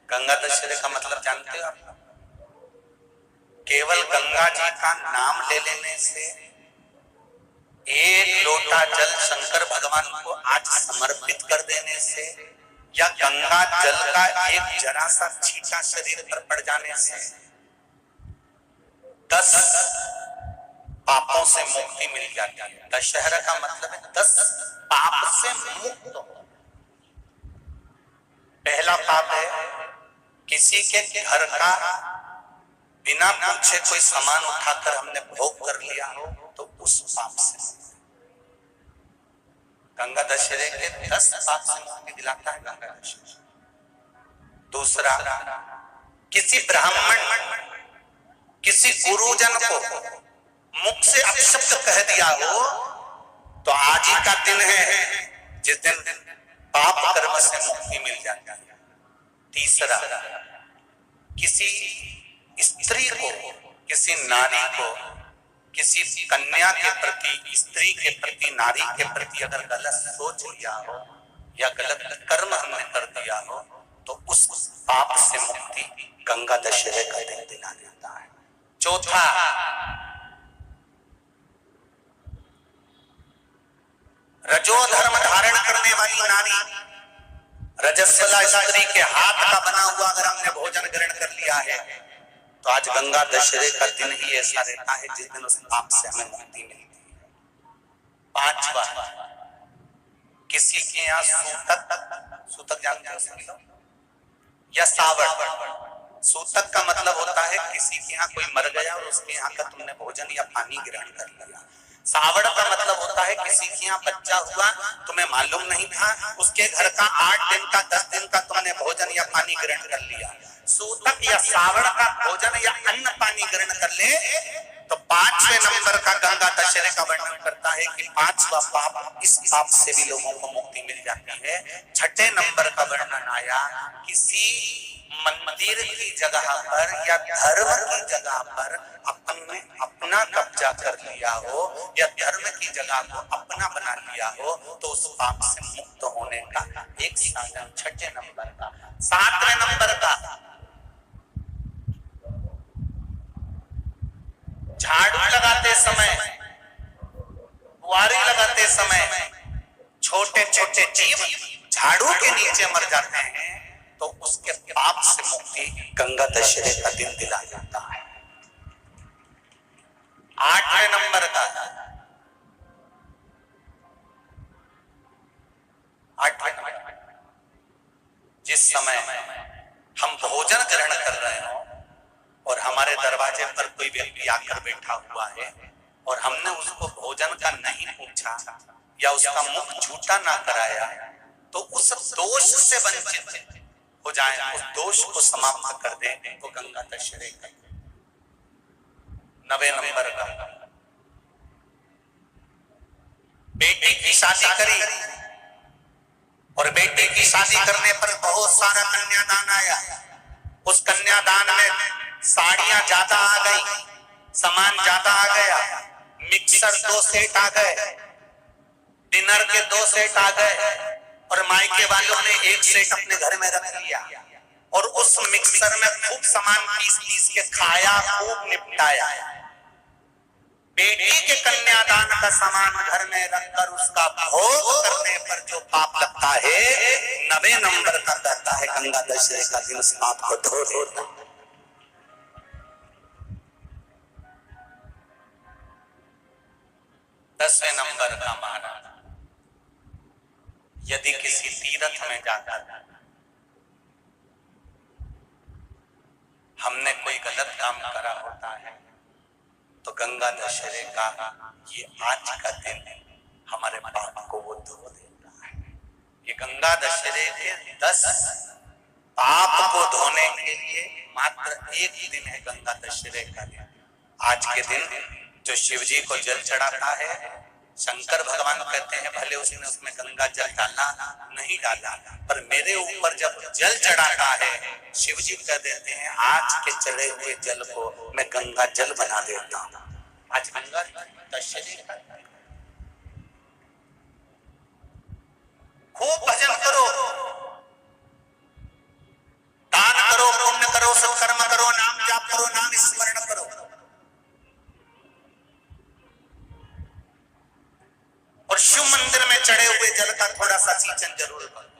गंगा दशहरे का मतलब जानते हो आप? केवल गंगा जी का नाम ले लेने से, एक लोटा जल शंकर भगवान को आज समर्पित कर देने से, या गंगा जल का एक जरा सा छींटा शरीर पर पड़ जाने से 10 पापों से मुक्ति मिल जाती है। दशहरा का मतलब है 10 पाप से मुक्त। पहला पाप है किसी के घर का बिना पूछे कोई सामान उठाकर हमने भोग कर लिया हो, तो उस पाप से। गंगा दशहरे के 10 पाप से मुक्ति दिलाता है गंगा दशहरा। दूसरा, किसी ब्राह्मण, किसी गुरुजन को मुख से अपशब्द कह दिया हो, तो आज ही का दिन है जिस दिन पाप कर्म से मुक्ति मिल जाती है। तीसरा, किसी स्त्री को, किसी नारी को, किसी कन्या के प्रति, स्त्री के प्रति, नारी के प्रति अगर गलत सोच लिया हो या गलत कर्म हमने कर दिया हो, तो उस पाप से मुक्ति गंगा दशहरे का दिन दिला देता है। चौथा, रजो धर्म धारण करने वाली नारी, रजस्वला स्त्री के हाथ का बना हुआ अगर हमने भोजन ग्रहण कर लिया है, तो आज गंगा दशहरे का दिन ही ऐसा रहता है जिस दिन उस पाप से हमें मुक्ति मिलती है। पांचवा, किसी के यहाँ सूतक, सूतक जानते हो सभी लोग, या सावड़। सूतक का मतलब होता है किसी के यहाँ कोई मर गया और उसके यहाँ का तुमने भोजन या पानी ग्रहण कर लिया। सावड़ का मतलब होता है किसी के यहाँ बच्चा हुआ, तुम्हें मालूम नहीं था, उसके घर का 8 दिन का 10 दिन का तुमने भोजन या पानी ग्रहण कर लिया। सूतक या सावड़ का भोजन या अन्न पानी ग्रहण कर ले, तो 5वें नंबर का गंगा दशहरे का वर्णन करता है कि 5वां पाप, इस पाप से भी लोगों को मुक्ति मिल जाती है। 6ठे नंबर का वर्णन आया, किसी मंदिर की जगह पर या धर्म की जगह पर अपना कब्जा कर लिया हो, या धर्म की जगह को अपना बना लिया हो, तो उस पाप से मुक्त होने का एक साधन 6ठे नंबर का। 7वें नंबर का, झाड़ू लगाते समय, बुआरी लगाते समय छोटे छोटे जीव झाड़ू के नीचे मर जाते हैं, तो उसके पाप से मुक्ति गंगा दशहरे का दिन दिला जाता है। 8वें नंबर का, 8वें नंबर, जिस समय हम भोजन ग्रहण कर रहे हो और हमारे दरवाजे पर कोई व्यक्ति आकर बैठा हुआ है और हमने उसको भोजन का नहीं पूछा या उसका मुख झूठा ना कराया, तो उस दोष से वंचित हो जाए, उस दोष को समाप्त कर दे, तो गंगा दशहरे का। 9वें नंबर का, बेटी की शादी करी और बेटी की शादी करने पर बहुत सारा कन्यादान आया। उस कन्यादान में साड़ियां ज्यादा आ गई, सामान ज्यादा आ गया, मिक्सर 2 सेट आ गए, डिनर के 2 सेट आ गए, और मायके वालों ने 1 सेट अपने घर में रख लिया और उस मिक्सर में खूब सामान पीस के खाया, खूब निपटाया। बेटी के कन्यादान का सामान घर में रखकर उसका भोग करने पर जो पाप लगता है, 9वें नंबर का कहता है गंगा दशहरे का दिन उस पाप को धो देता है। 10वें नंबर का महाराज, यदि किसी तीर्थ में जाकर हमने कोई गलत काम करा होता है, तो गंगा दशहरे का ये आज का दिन हमारे पाप को वो धो देता है। ये गंगा दशहरे के 10 पाप को धोने के लिए मात्र एक दिन है गंगा दशहरे का दिन। आज के दिन जो शिव जी को जल चढ़ाता है, शंकर भगवान कहते हैं भले उसने उसमें गंगा जल डाला नहीं डाला, पर मेरे ऊपर जब जल चढ़ाता है, शिव जी कह देते हैं आज के चढ़े हुए जल को मैं गंगा जल बना देता हूं। आज गंगा दशहरे का खूब भजन करो, दान चढ़े हुए जल का थोड़ा सा सिंचन जरूर करो।